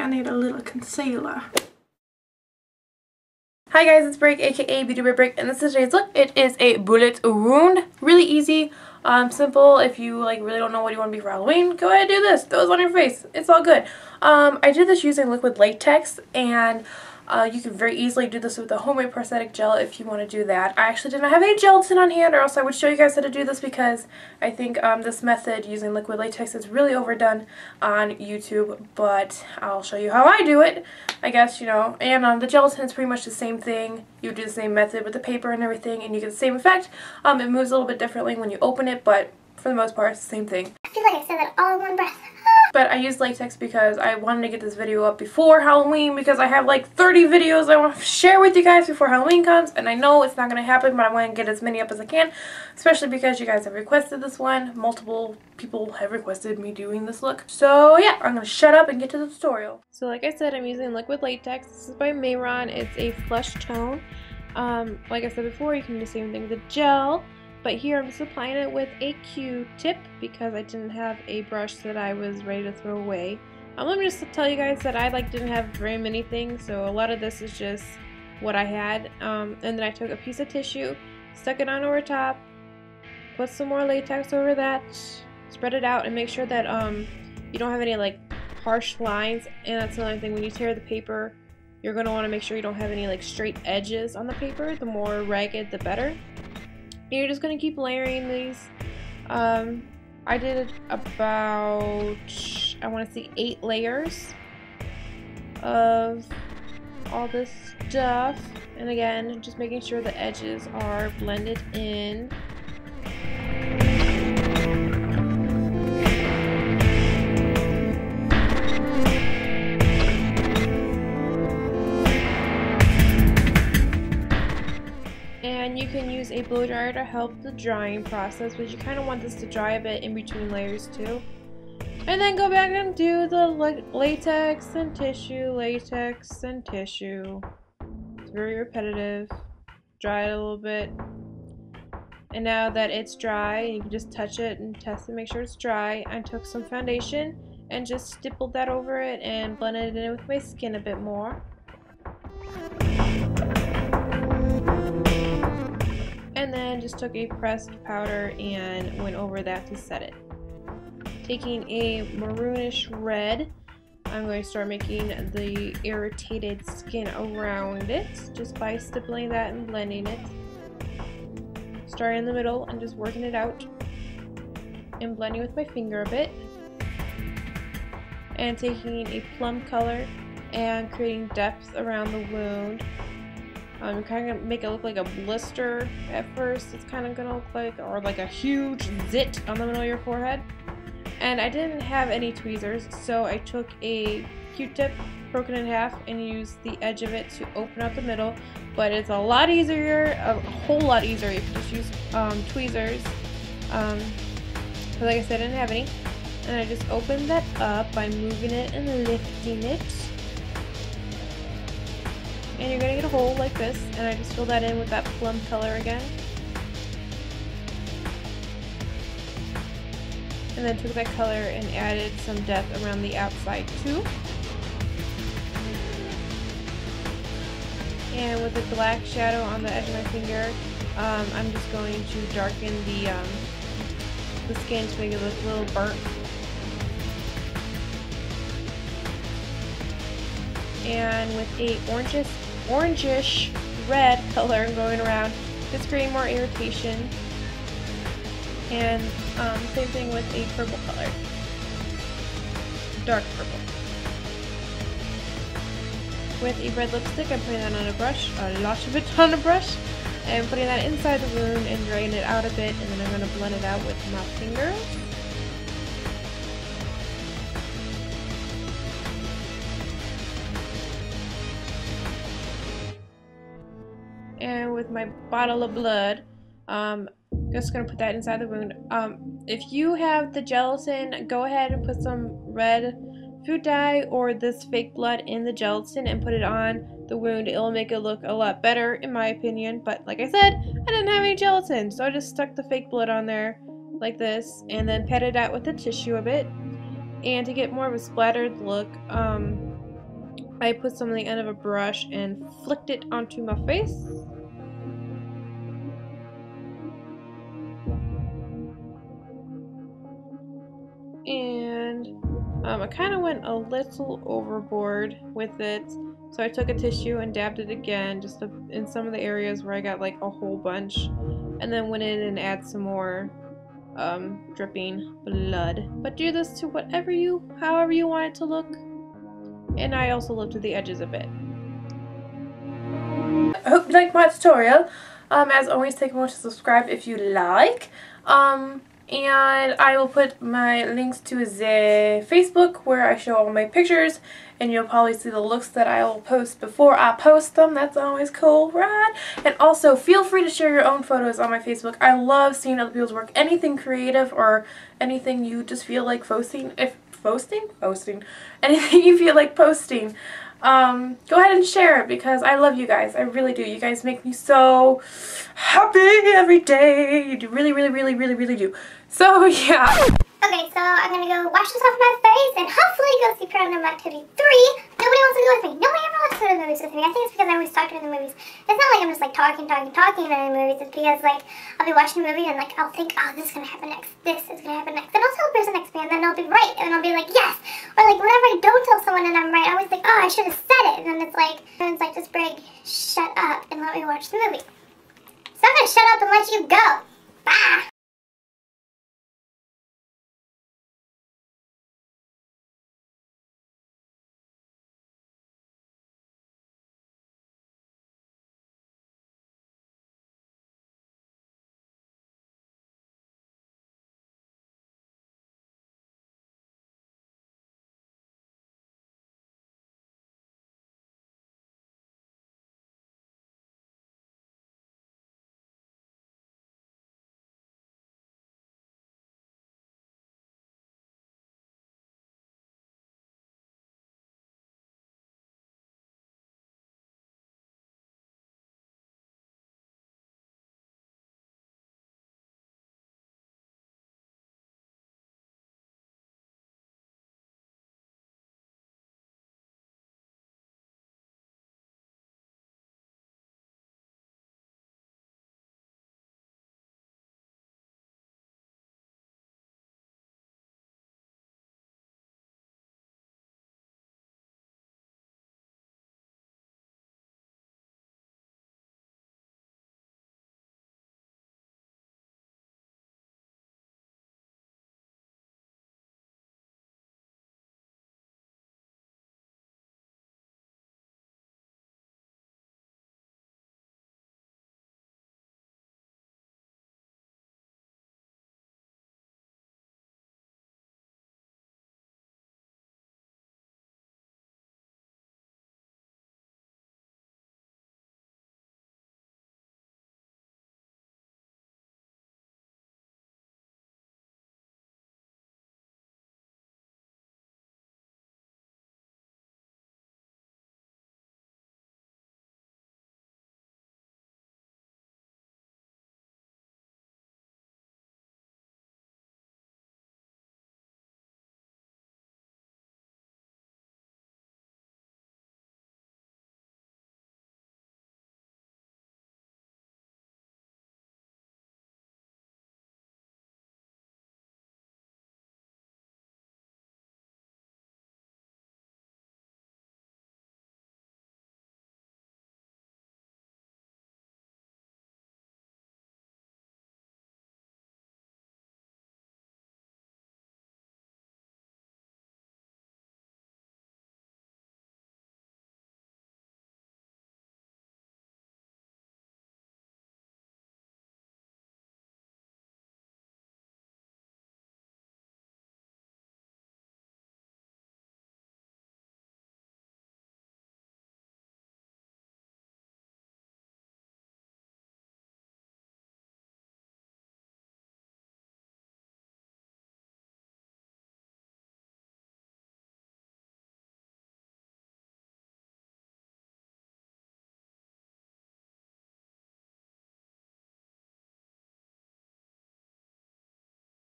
need a little concealer. Hi guys, it's Brig, aka Beauty by Brig, and this is today's look. It is a bullet wound. Really easy, simple. If you really don't know what you want to be for Halloween, go ahead and do this. Throw this on your face. It's all good. I did this using liquid latex, and you can very easily do this with a homemade prosthetic gel if you want to do that. I actually did not have any gelatin on hand, or else I would show you guys how to do this, because I think this method using liquid latex is really overdone on YouTube, but I'll show you how I do it, I guess, you know. And the gelatin is pretty much the same thing. You do the same method with the paper and everything, and you get the same effect. It moves a little bit differently when you open it, but for the most part, it's the same thing. I feel like I said that all in one breath. But I used latex because I wanted to get this video up before Halloween, because I have like 30 videos I want to share with you guys before Halloween comes, and I know it's not going to happen, but I want to get as many up as I can, especially because you guys have requested this one. Multiple people have requested me doing this look. So yeah, I'm going to shut up and get to the tutorial. So like I said, I'm using liquid latex. This is by Mayron. It's a flush tone. Like I said before, you can do the same thing with the gel. But here I'm just applying it with a Q-tip because I didn't have a brush that I was ready to throw away. Let me just tell you guys that I didn't have very many things, so a lot of this is just what I had. And then I took a piece of tissue, stuck it on over top, put some more latex over that, spread it out, and make sure that you don't have any harsh lines. And that's another thing, when you tear the paper, you're going to want to make sure you don't have any straight edges on the paper. The more ragged, the better. You're just going to keep layering these. I did about, I want to say 8 layers of all this stuff. And again, just making sure the edges are blended in. And you can use a blow dryer to help the drying process, but you kind of want this to dry a bit in between layers too. And then go back and do the latex and tissue, latex and tissue. It's very repetitive. Dry it a little bit. And now that it's dry, you can just touch it and test it, make sure it's dry. I took some foundation and just stippled that over it and blended it in with my skin a bit more. And then just took a pressed powder and went over that to set it. Taking a maroonish red, I'm going to start making the irritated skin around it just by stippling that and blending it. Starting in the middle and just working it out and blending with my finger a bit. And taking a plum color and creating depth around the wound. You kind of make it look like a blister at first. It's kind of going to look like, or like a huge zit on the middle of your forehead. And I didn't have any tweezers, so I took a Q-tip, broken in half, and used the edge of it to open up the middle. But it's a lot easier, a whole lot easier if you just use tweezers. But like I said, I didn't have any. And I just opened that up by moving it and lifting it. And you're going to get a hole like this, and I just fill that in with that plum color again. And then took that color and added some depth around the outside too. And with the black shadow on the edge of my finger, I'm just going to darken the skin to make it look a little burnt. And with a orangish red color going around, just creating more irritation. And same thing with a purple color, dark purple. With a red lipstick, I'm putting that on a brush, a lot of it on a brush, and putting that inside the wound and dragging it out a bit, and then I'm going to blend it out with my finger. And with my bottle of blood, just gonna put that inside the wound. If you have the gelatin, go ahead and put some red food dye or this fake blood in the gelatin and put it on the wound. It'll make it look a lot better, in my opinion. But like I said, I didn't have any gelatin, so I just stuck the fake blood on there like this, and then patted out with the tissue a bit. And to get more of a splattered look, I put some on the end of a brush and flicked it onto my face. And I kind of went a little overboard with it. So I took a tissue and dabbed it again just in some of the areas where I got like a whole bunch. And then went in and add some more dripping blood. But do this to however you want it to look. And I also lifted the edges a bit. I hope you liked my tutorial. As always, take a moment to subscribe if you like. And I will put my links to the Facebook where I show all my pictures, and you'll probably see the looks that I will post before I post them. That's always cool, right? And also, feel free to share your own photos on my Facebook. I love seeing other people's work. Anything creative or anything you just feel like posting. Anything you feel like posting. Go ahead and share it because I love you guys. I really do. You guys make me so happy every day. You do really, really, really, really, really do. So, yeah. Okay, so I'm gonna go wash this off my face and hopefully go see Paranormal Activity 3. Nobody wants to go with me. Nobody ever wants to go to the movies with me. I think it's because I always talk during the movies. It's not like I'm just like talking during the movies. It's because like I'll be watching a movie and like I'll think, oh, this is gonna happen next. This is gonna happen next. Then I'll tell the person next to me and then I'll be right. And I'll be like, yes. Or like whenever I don't tell someone and I'm right, I always think, oh, I should have said it. And then it's like, just Brig, shut up and let me watch the movie. So I'm gonna shut up and let you go.